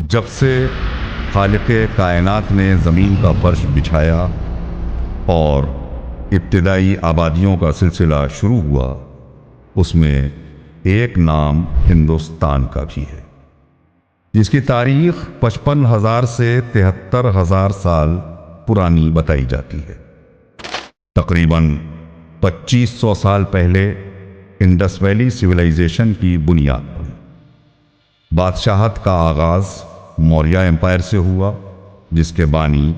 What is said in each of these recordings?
جب سے خالق کائنات نے زمین کا فرش بچھایا اور ابتدائی آبادیوں کا سلسلہ شروع ہوا، اس میں ایک نام ہندوستان کا بھی ہے، جس کی تاریخ 55,000 سے 73,000 سال پرانی بتائی جاتی ہے۔ تقریباً 2500 سال پہلے انڈس ویلی سویلائزیشن کی بنیاد بنی۔ بادشاہت کا آغاز موریہ امپائر سے ہوا، جس کے بانی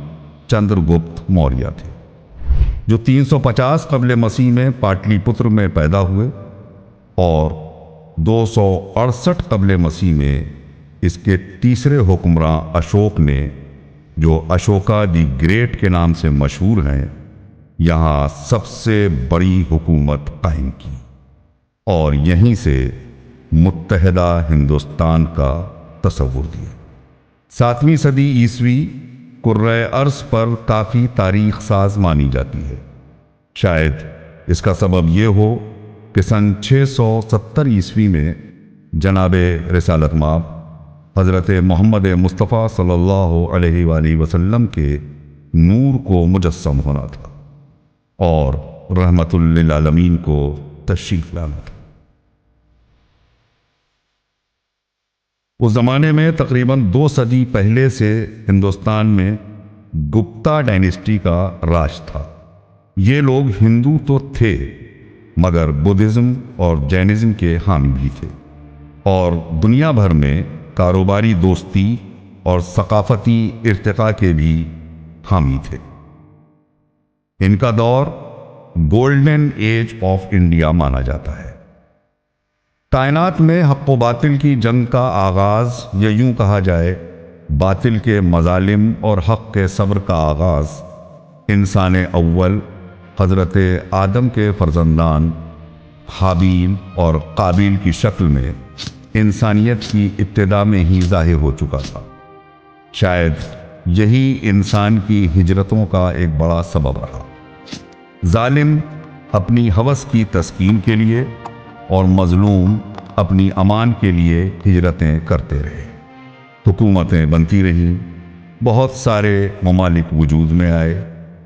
چندر گپت موریہ تھے، جو 350 قبل مسیح میں پاٹلی پتر میں پیدا ہوئے اور 268 قبل مسیح میں اس کے تیسرے حکمراں اشوک نے، جو اشوکا دی گریٹ کے نام سے مشہور ہیں، یہاں سب سے بڑی حکومت قائم کی اور یہیں سے متحدہ ہندوستان کا تصور دیا۔ 7ویں صدی عیسوی کرۂ ارض پر کافی تاریخ ساز مانی جاتی ہے۔ شاید اس کا سبب یہ ہو کہ سن 670 عیسوی میں جناب رسالت مآب حضرت محمد مصطفیٰ صلی اللہ علیہ وآلہ وسلم کے نور کو مجسم ہونا تھا اور رحمت للعالمین کو تشریف لانا تھا۔ اس زمانے میں تقریباً 2 صدی پہلے سے ہندوستان میں گپتا ڈائنیسٹی کا راج تھا۔ یہ لوگ ہندو تو تھے مگر بدھزم اور جینزم کے حامی بھی تھے اور دنیا بھر میں کاروباری دوستی اور ثقافتی ارتقاء کے بھی حامی تھے۔ ان کا دور گولڈن ایج آف انڈیا مانا جاتا ہے۔ کائنات میں حق و باطل کی جنگ کا آغاز، یا یوں کہا جائے باطل کے مظالم اور حق کے صبر کا آغاز، انسان اول حضرت آدم کے فرزندان حابیل اور قابیل کی شکل میں انسانیت کی ابتدا میں ہی ظاہر ہو چکا تھا۔ شاید یہی انسان کی ہجرتوں کا ایک بڑا سبب رہا۔ ظالم اپنی ہوس کی تسکین کے لیے اور مظلوم اپنی امان کے لیے ہجرتیں کرتے رہے، حکومتیں بنتی رہیں، بہت سارے ممالک وجود میں آئے،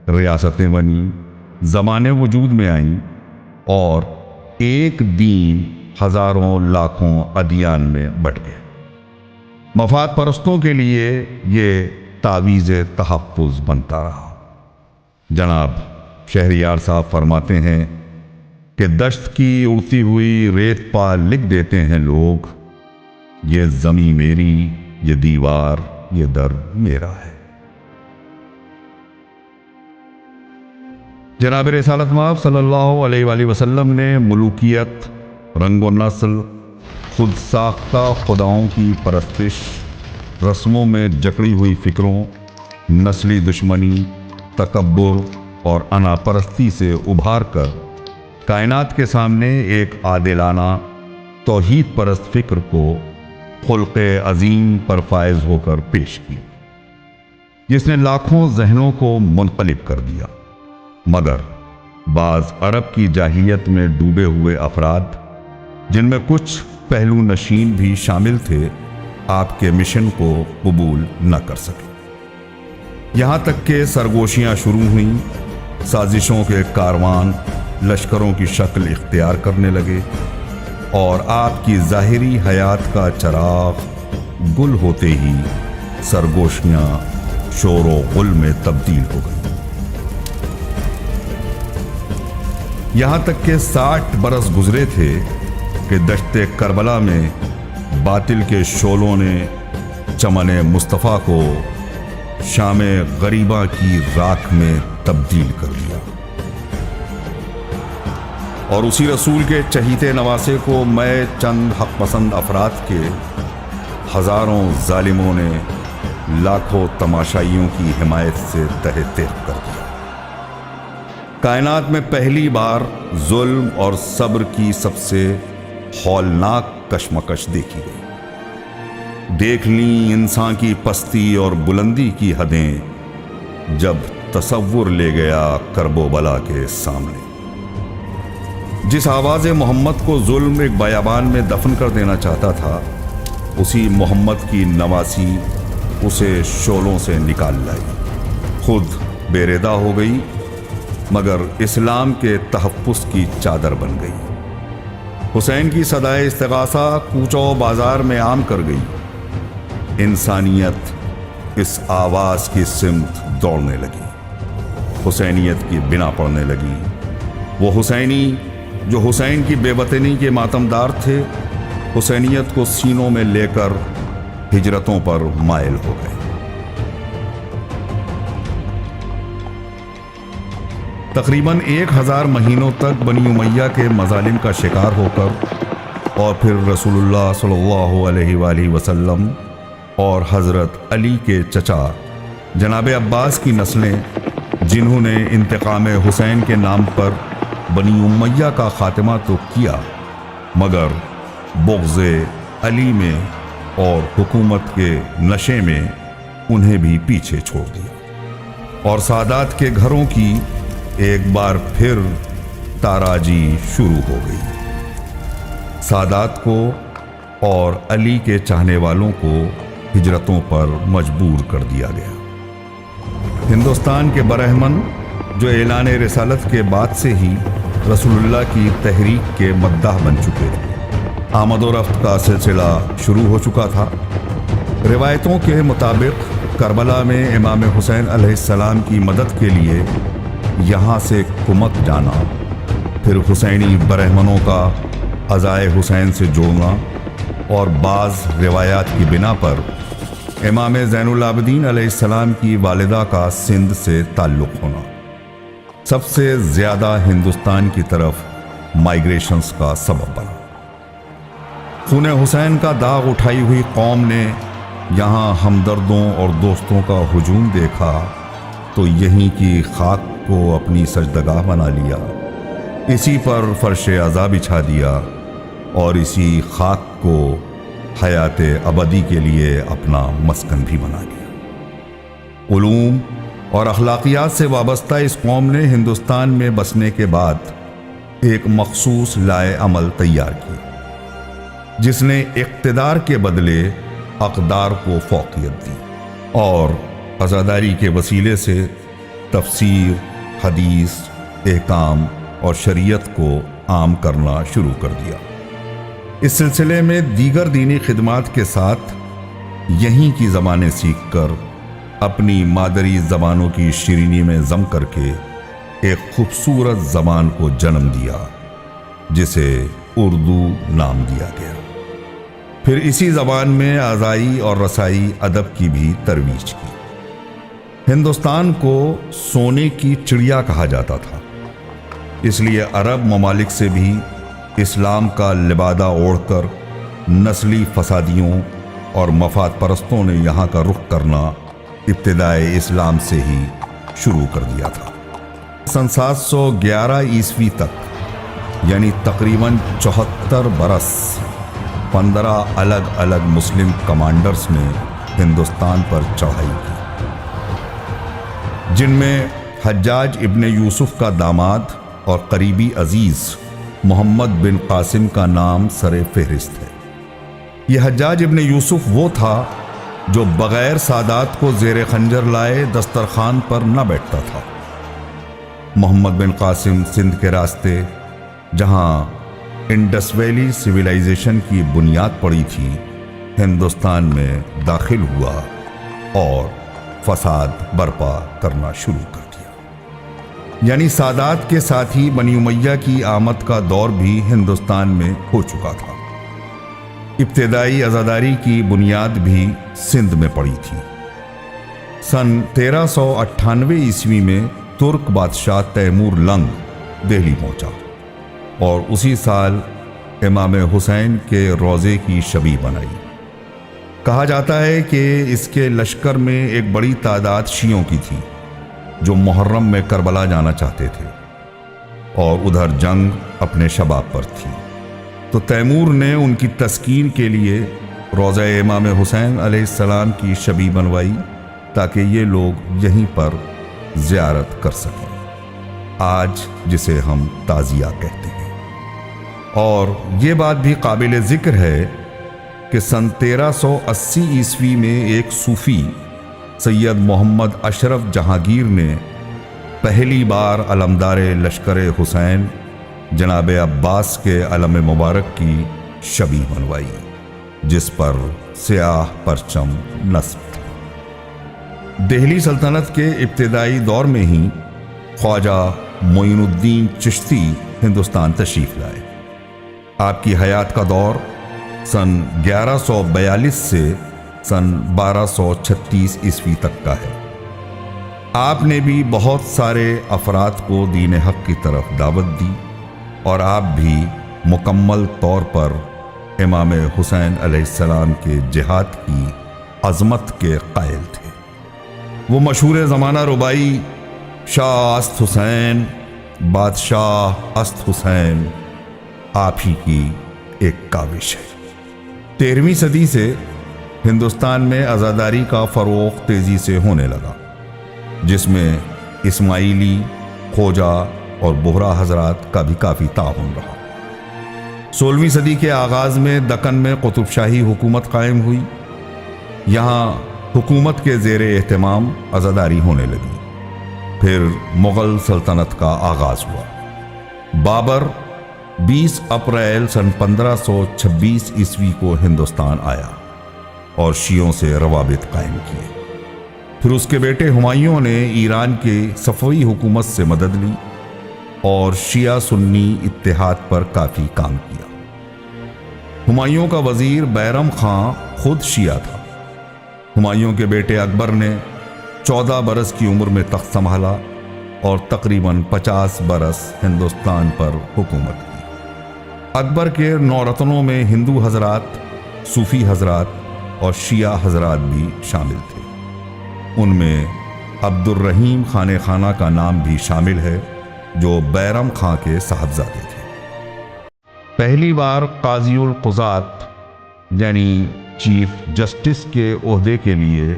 ریاستیں بنیں، زمانے وجود میں آئیں اور ایک دین ہزاروں لاکھوں ادیان میں بٹ گئے۔ مفاد پرستوں کے لیے یہ تعویذ تحفظ بنتا رہا۔ جناب شہریار صاحب فرماتے ہیں کہ دشت کی اڑتی ہوئی ریت پا لکھ دیتے ہیں لوگ، یہ زمیں میری، یہ دیوار، یہ در میرا ہے۔ جناب رسالت مآب صلی اللہ علیہ وآلہ وسلم نے ملوکیت، رنگ و نسل، خود ساختہ خداؤں کی پرستش، رسموں میں جکڑی ہوئی فکروں، نسلی دشمنی، تکبر اور انا پرستی سے ابھار کر کائنات کے سامنے ایک عادلانہ توحید پرست فکر کو خلق عظیم پر فائز ہو کر پیش کی، جس نے لاکھوں ذہنوں کو منقلب کر دیا۔ مگر بعض عرب کی جاہلیت میں ڈوبے ہوئے افراد، جن میں کچھ پہلو نشین بھی شامل تھے، آپ کے مشن کو قبول نہ کر سکے۔ یہاں تک کہ سرگوشیاں شروع ہوئیں، سازشوں کے کاروان لشکروں کی شکل اختیار کرنے لگے اور آپ کی ظاہری حیات کا چراغ گل ہوتے ہی سرگوشیاں شور و غل میں تبدیل ہو گئیں۔ یہاں تک کہ 60 برس گزرے تھے کہ دشت کربلا میں باطل کے شعلوں نے چمن مصطفیٰ کو شام غریباں کی راکھ میں تبدیل کر دیا اور اسی رسول کے چہیتے نواسے کو میں چند حق پسند افراد کے ہزاروں ظالموں نے لاکھوں تماشائیوں کی حمایت سے تہہ تیغ کر دیا۔ کائنات میں پہلی بار ظلم اور صبر کی سب سے ہولناک کشمکش دیکھی گئی۔ دیکھ لیں انسان کی پستی اور بلندی کی حدیں جب تصور لے گیا کرب و بلا کے سامنے۔ جس آواز محمد کو ظلم ایک بیابان میں دفن کر دینا چاہتا تھا، اسی محمد کی نواسی اسے شعلوں سے نکال لائی، خود بے ردا ہو گئی مگر اسلام کے تحفظ کی چادر بن گئی۔ حسین کی صدائے استغاثہ کوچہ و بازار میں عام کر گئی۔ انسانیت اس آواز کی سمت دوڑنے لگی، حسینیت کی بنا پڑنے لگی۔ وہ حسینی جو حسین کی بے وطنی کے ماتمدار تھے، حسینیت کو سینوں میں لے کر ہجرتوں پر مائل ہو گئے۔ تقریباً 1000 مہینوں تک بنی امیہ کے مظالم کا شکار ہو کر اور پھر رسول اللہ صلی اللہ علیہ وآلہ وسلم اور حضرت علی کے چچا جناب عباس کی نسلیں، جنہوں نے انتقام حسین کے نام پر بنی امیہ کا خاتمہ تو کیا مگر بغض علی میں اور حکومت کے نشے میں انہیں بھی پیچھے چھوڑ دیا، اور سادات کے گھروں کی ایک بار پھر تاراجی شروع ہو گئی۔ سادات کو اور علی کے چاہنے والوں کو ہجرتوں پر مجبور کر دیا گیا۔ ہندوستان کے برہمن جو اعلان رسالت کے بعد سے ہی رسول اللہ کی تحریک کے مداح بن چکے تھے، آمد و رفت کا سلسلہ شروع ہو چکا تھا۔ روایتوں کے مطابق کربلا میں امام حسین علیہ السلام کی مدد کے لیے یہاں سے کمک جانا، پھر حسینی برہمنوں کا عزائے حسین سے جوڑنا، اور بعض روایات کی بنا پر امام زین العابدین علیہ السلام کی والدہ کا سندھ سے تعلق ہونا، سب سے زیادہ ہندوستان کی طرف مائیگریشنز کا سبب بنا۔ خون حسین کا داغ اٹھائی ہوئی قوم نے یہاں ہمدردوں اور دوستوں کا ہجوم دیکھا تو یہیں کی خاک کو اپنی سجدگاہ بنا لیا، اسی پر فرش عزا بچھا دیا اور اسی خاک کو حیات ابدی کے لیے اپنا مسکن بھی بنا لیا۔ علوم اور اخلاقیات سے وابستہ اس قوم نے ہندوستان میں بسنے کے بعد ایک مخصوص لائے عمل تیار کی، جس نے اقتدار کے بدلے اقدار کو فوقیت دی اور عزاداری کے وسیلے سے تفسیر، حدیث، احکام اور شریعت کو عام کرنا شروع کر دیا۔ اس سلسلے میں دیگر دینی خدمات کے ساتھ یہیں کی زبانیں سیکھ کر اپنی مادری زبانوں کی شیرینی میں ضم کر کے ایک خوبصورت زبان کو جنم دیا جسے اردو نام دیا گیا۔ پھر اسی زبان میں آزائی اور رسائی ادب کی بھی ترویج کی۔ ہندوستان کو سونے کی چڑیا کہا جاتا تھا، اس لیے عرب ممالک سے بھی اسلام کا لبادہ اوڑھ کر نسلی فسادیوں اور مفاد پرستوں نے یہاں کا رخ کرنا ابتدائے اسلام سے ہی شروع کر دیا تھا۔ سن 711 عیسوی تک، یعنی تقریباً 74 برس، 15 الگ الگ مسلم کمانڈرز نے ہندوستان پر چڑھائی کی، جن میں حجاج ابن یوسف کا داماد اور قریبی عزیز محمد بن قاسم کا نام سر فہرست ہے۔ یہ حجاج ابن یوسف وہ تھا جو بغیر سادات کو زیر خنجر لائے دسترخوان پر نہ بیٹھتا تھا۔ محمد بن قاسم سندھ کے راستے، جہاں انڈس ویلی سویلائزیشن کی بنیاد پڑی تھی، ہندوستان میں داخل ہوا اور فساد برپا کرنا شروع کر دیا۔ یعنی سادات کے ساتھ ہی بنی امیہ کی آمد کا دور بھی ہندوستان میں ہو چکا تھا۔ ابتدائی عزاداری کی بنیاد بھی سندھ میں پڑی تھی۔ سن 1398 عیسوی میں ترک بادشاہ تیمور لنگ دہلی پہنچا اور اسی سال امام حسین کے روضے کی شبیہ بنائی۔ کہا جاتا ہے کہ اس کے لشکر میں ایک بڑی تعداد شیعوں کی تھی جو محرم میں کربلا جانا چاہتے تھے، اور ادھر جنگ اپنے شباب پر تھی، تو تیمور نے ان کی تسکین کے لیے روضہ امام حسین علیہ السلام کی شبیہ بنوائی تاکہ یہ لوگ یہیں پر زیارت کر سکیں، آج جسے ہم تعزیہ کہتے ہیں۔ اور یہ بات بھی قابل ذکر ہے کہ سن 1380 عیسوی میں ایک صوفی سید محمد اشرف جہانگیر نے پہلی بار علمدار لشکر حسین جناب عباس کے علم مبارک کی شبیہ بنوائی، جس پر سیاہ پرچم نصب تھا۔ دہلی سلطنت کے ابتدائی دور میں ہی خواجہ معین الدین چشتی ہندوستان تشریف لائے۔ آپ کی حیات کا دور سن 1142 سے سن 1236 عیسوی تک کا ہے۔ آپ نے بھی بہت سارے افراد کو دین حق کی طرف دعوت دی، اور آپ بھی مکمل طور پر امام حسین علیہ السلام کے جہاد کی عظمت کے قائل تھے۔ وہ مشہور زمانہ ربائی شاہ است حسین بادشاہ است حسین آپ ہی کی ایک کاوش ہے۔ 13ویں صدی سے ہندوستان میں عزاداری کا فروغ تیزی سے ہونے لگا، جس میں اسماعیلی، کھوجا اور بہرا حضرات کا بھی کافی تعاون رہا۔ 16ویں صدی کے آغاز میں دکن میں قطب شاہی حکومت قائم ہوئی۔ یہاں حکومت کے زیر اہتمام عزاداری ہونے لگی۔ پھر مغل سلطنت کا آغاز ہوا۔ بابر 20 اپریل سن 1526 عیسوی کو ہندوستان آیا اور شیعوں سے روابط قائم کیے۔ پھر اس کے بیٹے ہمایوں نے ایران کے صفوی حکومت سے مدد لی اور شیعہ سنی اتحاد پر کافی کام کیا۔ ہمایوں کا وزیر بیرم خان خود شیعہ تھا۔ ہمایوں کے بیٹے اکبر نے 14 برس کی عمر میں تخت سنبھالا اور تقریباً 50 برس ہندوستان پر حکومت کی۔ اکبر کے 9 رتنوں میں ہندو حضرات، صوفی حضرات اور شیعہ حضرات بھی شامل تھے۔ ان میں عبد الرحیم خانِ خانہ کا نام بھی شامل ہے، جو بیرم خان کے صاحبزادے تھے۔ پہلی بار قاضی القضات یعنی چیف جسٹس کے عہدے کے لیے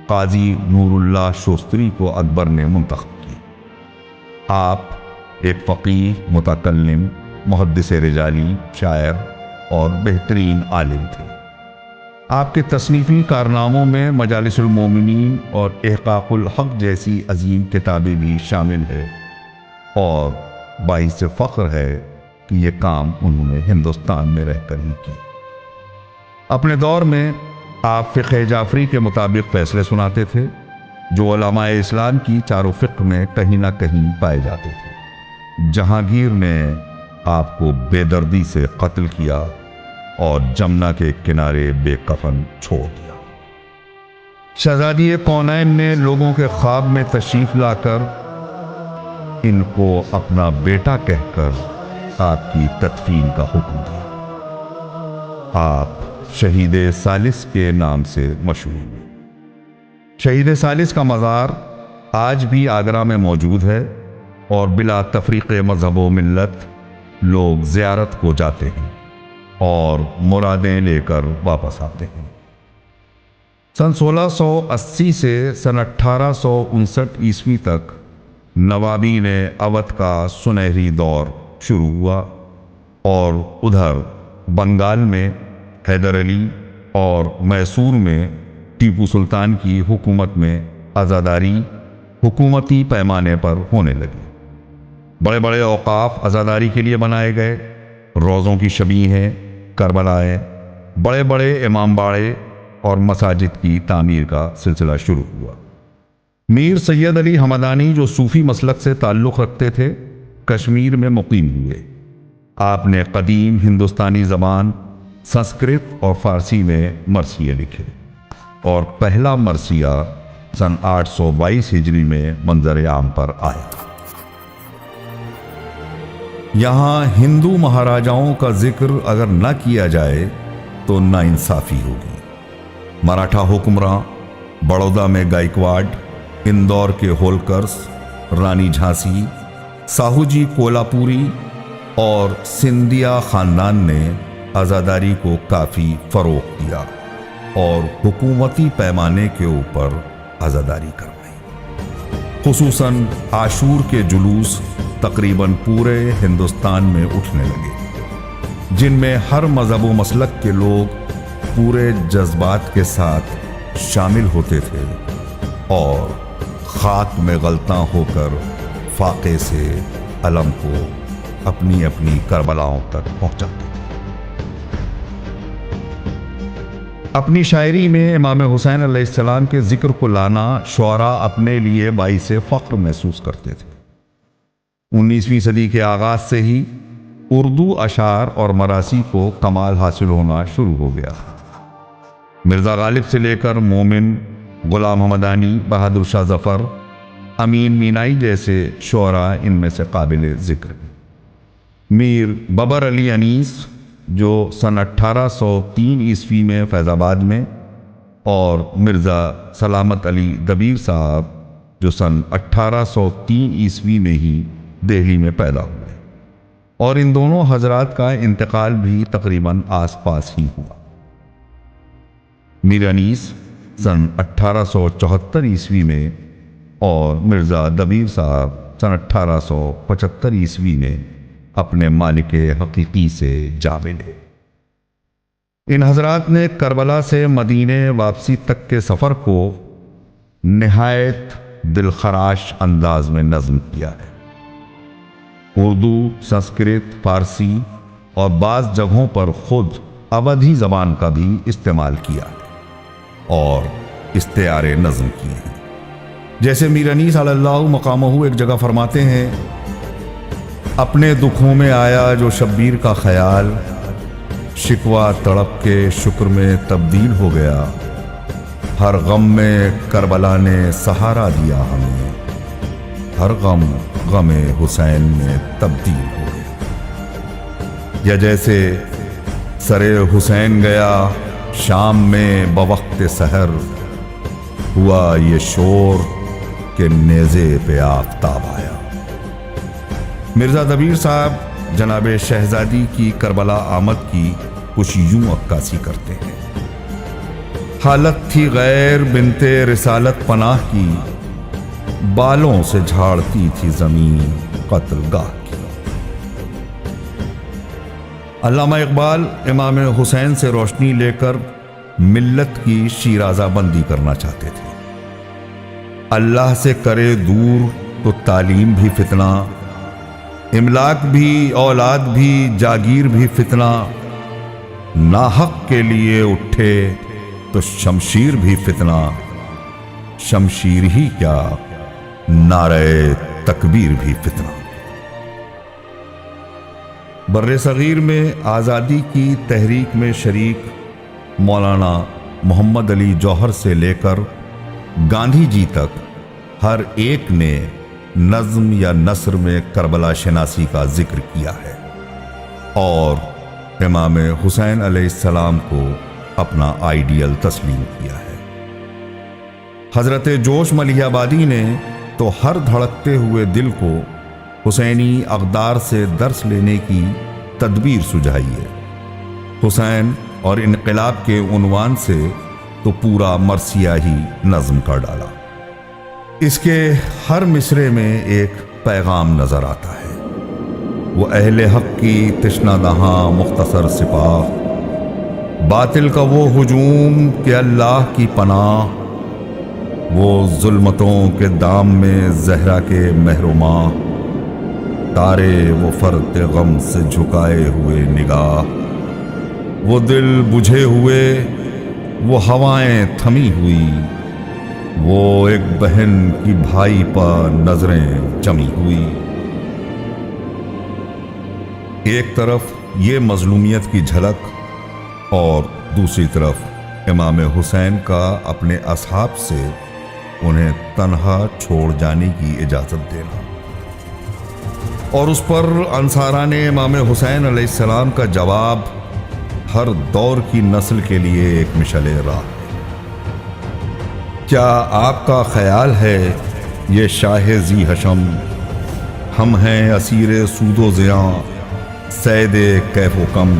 قاضی نور اللہ شوستری کو اکبر نے منتخب کی۔ آپ ایک فقیہ، متکلم، محدث رجالی، شاعر اور بہترین عالم تھے۔ آپ کے تصنیفی کارناموں میں مجالس المومنین اور احقاق الحق جیسی عظیم کتابیں بھی شامل ہیں، اور باعث فخر ہے کہ یہ کام انہوں نے ہندوستان میں رہ کر ہی کی۔ اپنے دور میں آپ فقہ جعفری کے مطابق فیصلے سناتے تھے، جو علماء اسلام کی چاروں فقہ میں کہیں نہ کہیں پائے جاتے تھے۔ جہانگیر نے آپ کو بے دردی سے قتل کیا اور جمنا کے کنارے بے کفن چھوڑ دیا۔ شہزادی کونین نے لوگوں کے خواب میں تشریف لا کر ان کو اپنا بیٹا کہہ کر آپ کی تدفین کا حکم دیا۔ آپ شہید ثالث کے نام سے مشہور ہوئے۔ شہید ثالث کا مزار آج بھی آگرہ میں موجود ہے، اور بلا تفریق مذہب و ملت لوگ زیارت کو جاتے ہیں اور مرادیں لے کر واپس آتے ہیں۔ سن 1680 سے سن 1859 عیسوی تک نوابین اودھ کا سنہری دور شروع ہوا، اور ادھر بنگال میں حیدر علی اور میسور میں ٹیپو سلطان کی حکومت میں عزاداری حکومتی پیمانے پر ہونے لگی۔ بڑے بڑے اوقاف عزاداری کے لیے بنائے گئے، روزوں کی شبیہیں، کربلائیں، بڑے بڑے امام باڑے اور مساجد کی تعمیر کا سلسلہ شروع ہوا۔ میر سید علی ہمدانی، جو صوفی مسلک سے تعلق رکھتے تھے، کشمیر میں مقیم ہوئے۔ آپ نے قدیم ہندوستانی زبان سنسکرت اور فارسی میں مرثیے لکھے، اور پہلا مرثیہ سن 822 ہجری میں منظر عام پر آیا۔ یہاں ہندو مہاراجاؤں کا ذکر اگر نہ کیا جائے تو ناانصافی ہوگی۔ مراٹھا حکمراں بڑودہ میں گائیکواڑ، اندور کے ہولکرز، رانی جھانسی، ساہو جی کولاپوری اور سندھیا خاندان نے عزاداری کو کافی فروغ دیا اور حکومتی پیمانے کے اوپر عزاداری کروائی۔ خصوصاً عاشور کے جلوس تقریباً پورے ہندوستان میں اٹھنے لگے، جن میں ہر مذہب و مسلک کے لوگ پورے جذبات کے ساتھ شامل ہوتے تھے اور خاک میں غلطاں ہو کر فاقے سے علم کو اپنی اپنی کربلاؤں تک پہنچاتے. اپنی شاعری میں امام حسین علیہ السلام کے ذکر کو لانا شعراء اپنے لیے باعث فخر محسوس کرتے تھے. 19ویں صدی کے آغاز سے ہی اردو اشعار اور مراثی کو کمال حاصل ہونا شروع ہو گیا. مرزا غالب سے لے کر مومن، غلام حمدانی، بہادر شاہ ظفر، امین مینائی جیسے شعراء ان میں سے قابل ذکر ہیں. میر ببر علی انیس جو سن 1803 عیسوی میں فیض آباد میں، اور مرزا سلامت علی دبیر صاحب جو سن 1803 عیسوی میں ہی دہلی میں پیدا ہوئے، اور ان دونوں حضرات کا انتقال بھی تقریباً آس پاس ہی ہوا. میر انیس سن 1874 عیسوی میں اور مرزا دبیر صاحب سن 1875 عیسوی میں اپنے مالک حقیقی سے جا ملے. ان حضرات نے کربلا سے مدینے واپسی تک کے سفر کو نہایت دلخراش انداز میں نظم کیا ہے. اردو، سنسکرت، فارسی اور بعض جگہوں پر خود اودھی زبان کا بھی استعمال کیا ہے اور استعارے نظم کیے ہیں. جیسے میر انیس علی اللہ مقامہ ایک جگہ فرماتے ہیں: اپنے دکھوں میں آیا جو شبیر کا خیال، شکوہ تڑپ کے شکر میں تبدیل ہو گیا. ہر غم میں کربلا نے سہارا دیا ہمیں، ہر غم غم حسین میں تبدیل ہو گیا. یا جیسے سرے حسین گیا شام میں بوقت سحر، ہوا یہ شور کہ نیزے پہ آفتاب آیا. مرزا دبیر صاحب جناب شہزادی کی کربلا آمد کی کچھ یوں عکاسی کرتے ہیں: حالت تھی غیر بنت رسالت پناہ کی، بالوں سے جھاڑتی تھی زمین قتل گاہ کی. علامہ اقبال امام حسین سے روشنی لے کر ملت کی شیرازہ بندی کرنا چاہتے تھے. اللہ سے کرے دور تو تعلیم بھی فتنہ، املاک بھی، اولاد بھی، جاگیر بھی فتنہ. ناحق کے لیے اٹھے تو شمشیر بھی فتنہ، شمشیر ہی کیا نعرہ تکبیر بھی فتنہ. بر صغیر میں آزادی کی تحریک میں شریک مولانا محمد علی جوہر سے لے کر گاندھی جی تک ہر ایک نے نظم یا نثر میں کربلا شناسی کا ذکر کیا ہے اور امام حسین علیہ السلام کو اپنا آئیڈیل تسلیم کیا ہے. حضرت جوش ملیح آبادی نے تو ہر دھڑکتے ہوئے دل کو حسینی اقدار سے درس لینے کی تدبیر سجھائی ہے. حسین اور انقلاب کے عنوان سے تو پورا مرثیہ ہی نظم کر ڈالا. اس کے ہر مصرے میں ایک پیغام نظر آتا ہے: وہ اہل حق کی تشنہ دہاں مختصر سپاہ، باطل کا وہ ہجوم کہ اللہ کی پناہ. وہ ظلمتوں کے دام میں زہرا کے مہر و ماہ، تارے وہ فرط غم سے جھکائے ہوئے نگاہ. وہ دل بجھے ہوئے، وہ ہوائیں تھمی ہوئی، وہ ایک بہن کی بھائی پر نظریں جمی ہوئی. ایک طرف یہ مظلومیت کی جھلک اور دوسری طرف امام حسین کا اپنے اصحاب سے انہیں تنہا چھوڑ جانے کی اجازت دینا، اور اس پر انصاران امام حسین علیہ السلام کا جواب ہر دور کی نسل کے لیے ایک مشعل راہ ہے. کیا آپ کا خیال ہے یہ شاہ ذی حشم، ہم ہیں اسیر سود و زیاں، سید کیف و کم.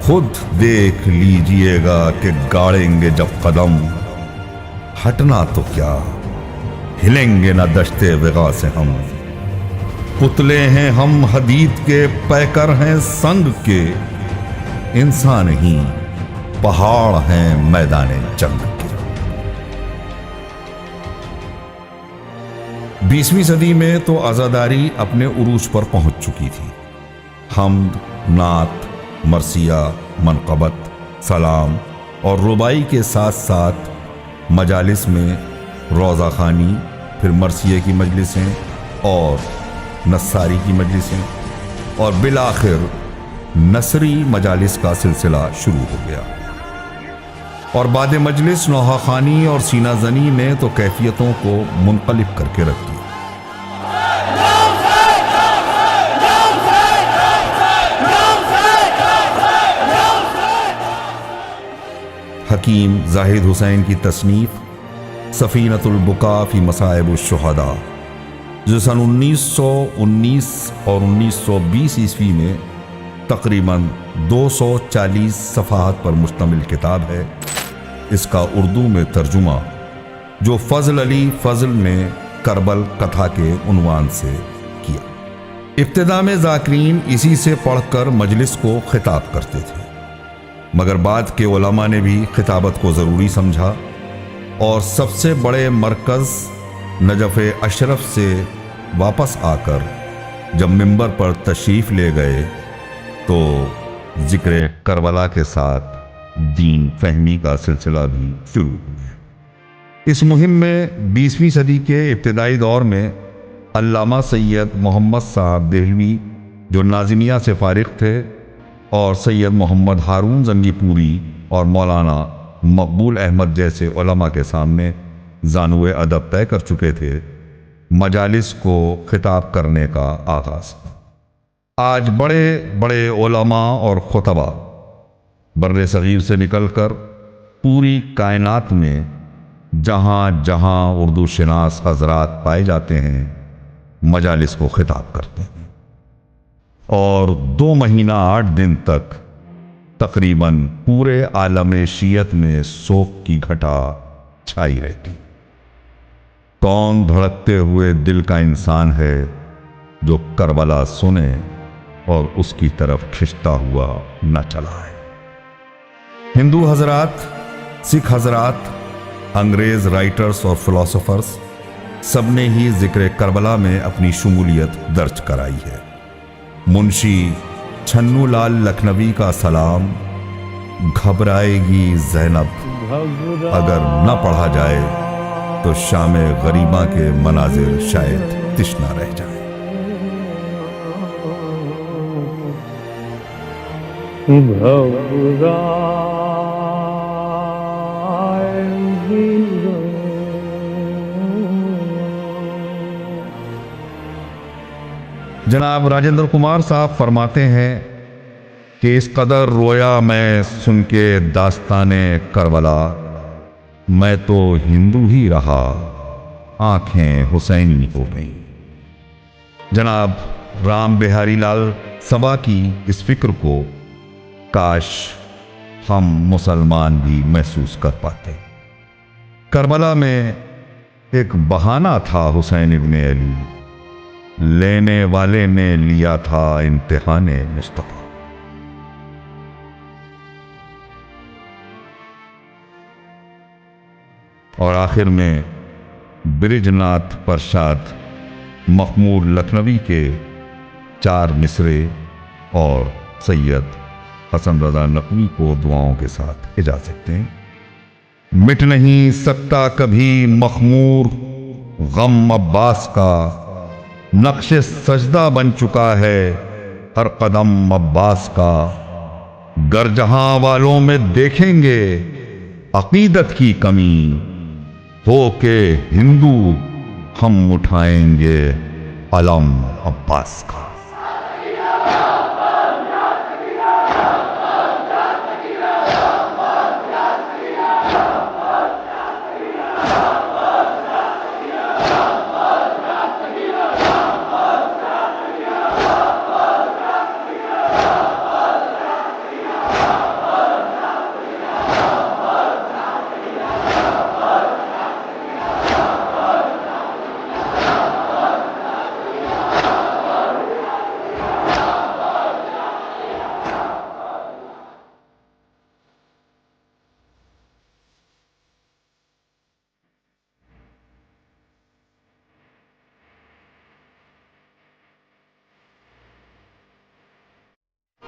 خود دیکھ لیجئے گا کہ گاڑیں گے جب قدم، ہٹنا تو کیا ہلیں گے نہ دشتے وغا سے ہم. پتلے ہیں ہم حدید کے، پیکر ہیں سنگ کے، انسان نہیں پہاڑ ہیں میدان جنگ کے۔ 20ویں صدی میں تو عزاداری اپنے عروج پر پہنچ چکی تھی۔ حمد، نعت، مرثیہ، منقبت، سلام اور ربائی کے ساتھ ساتھ مجالس میں روضہ خوانی، پھر مرثیے کی مجلسیں اور نصاری کی مجلسیں اور بالآخر نثری مجالس کا سلسلہ شروع ہو گیا۔ اور بعد مجلس نوحہ خوانی اور سینہ زنی نے تو کیفیتوں کو منقلب کر کے رکھ دیا۔ حکیم زاہد حسین کی تصنیف سفینۃ البکا فی مصائب الشہداء، جو سن 1919 اور 1920 عیسوی میں تقریباً 240 صفحات پر مشتمل کتاب ہے، اس کا اردو میں ترجمہ جو فضل علی فضل نے کربل کتھا کے عنوان سے کیا۔ ابتدا میں ذاکرین اسی سے پڑھ کر مجلس کو خطاب کرتے تھے، مگر بعد کے علماء نے بھی خطابت کو ضروری سمجھا اور سب سے بڑے مرکز نجف اشرف سے واپس آ کر جب منبر پر تشریف لے گئے تو ذکر کربلا کے ساتھ دین فہمی کا سلسلہ بھی شروع ہوا۔ اس مہم میں 20ویں صدی کے ابتدائی دور میں علامہ سید محمد صاحب دہلوی جو ناظمیہ سے فارغ تھے اور سید محمد ہارون زنگی پوری اور مولانا مقبول احمد جیسے علماء کے سامنے زانوئے ادب طے کر چکے تھے، مجالس کو خطاب کرنے کا آغاز۔ آج بڑے بڑے علماء اور خطباء بر صغیر سے نکل کر پوری کائنات میں جہاں جہاں اردو شناس حضرات پائے جاتے ہیں مجالس کو خطاب کرتے ہیں، اور 2 مہینہ 8 دن تک تقریباً پورے عالم شیعت میں سوگ کی گھٹا چھائی رہتی۔ کون دھڑکتے ہوئے دل کا انسان ہے جو کربلا سنے اور اس کی طرف کھنچتا ہوا نہ چلا ہے۔ ہندو حضرات، سکھ حضرات، انگریز رائٹرز اور فلاسفرز سب نے ہی ذکر کربلا میں اپنی شمولیت درج کرائی ہے۔ منشی چھنو لال لکھنوی کا سلام، گھبرائے گی زینب اگر نہ پڑھا جائے تو شام غریباں کے مناظر شاید تشنا رہ جائے۔ جناب راجندر کمار صاحب فرماتے ہیں کہ اس قدر رویا میں سن کے داستان کربلا، میں تو ہندو ہی رہا، آنکھیں حسینی ہو گئیں۔ جناب رام بہاری لال سبا کی اس فکر کو کاش ہم مسلمان بھی محسوس کر پاتے۔ کربلا میں ایک بہانہ تھا حسین ابن علی، لینے والے نے لیا تھا امتحان مصطفیٰ۔ اور آخر میں برج ناتھ پرشاد مخمور لکھنوی کے 4 مصرے اور سید حسن رضا نقوی کو دعاؤں کے ساتھ اجازت دیں۔ مٹ نہیں سکتا کبھی مخمور غم عباس کا، نقش سجدہ بن چکا ہے ہر قدم عباس کا، گر جہاں والوں میں دیکھیں گے عقیدت کی کمی، ہو کے ہندو ہم اٹھائیں گے علم عباس کا۔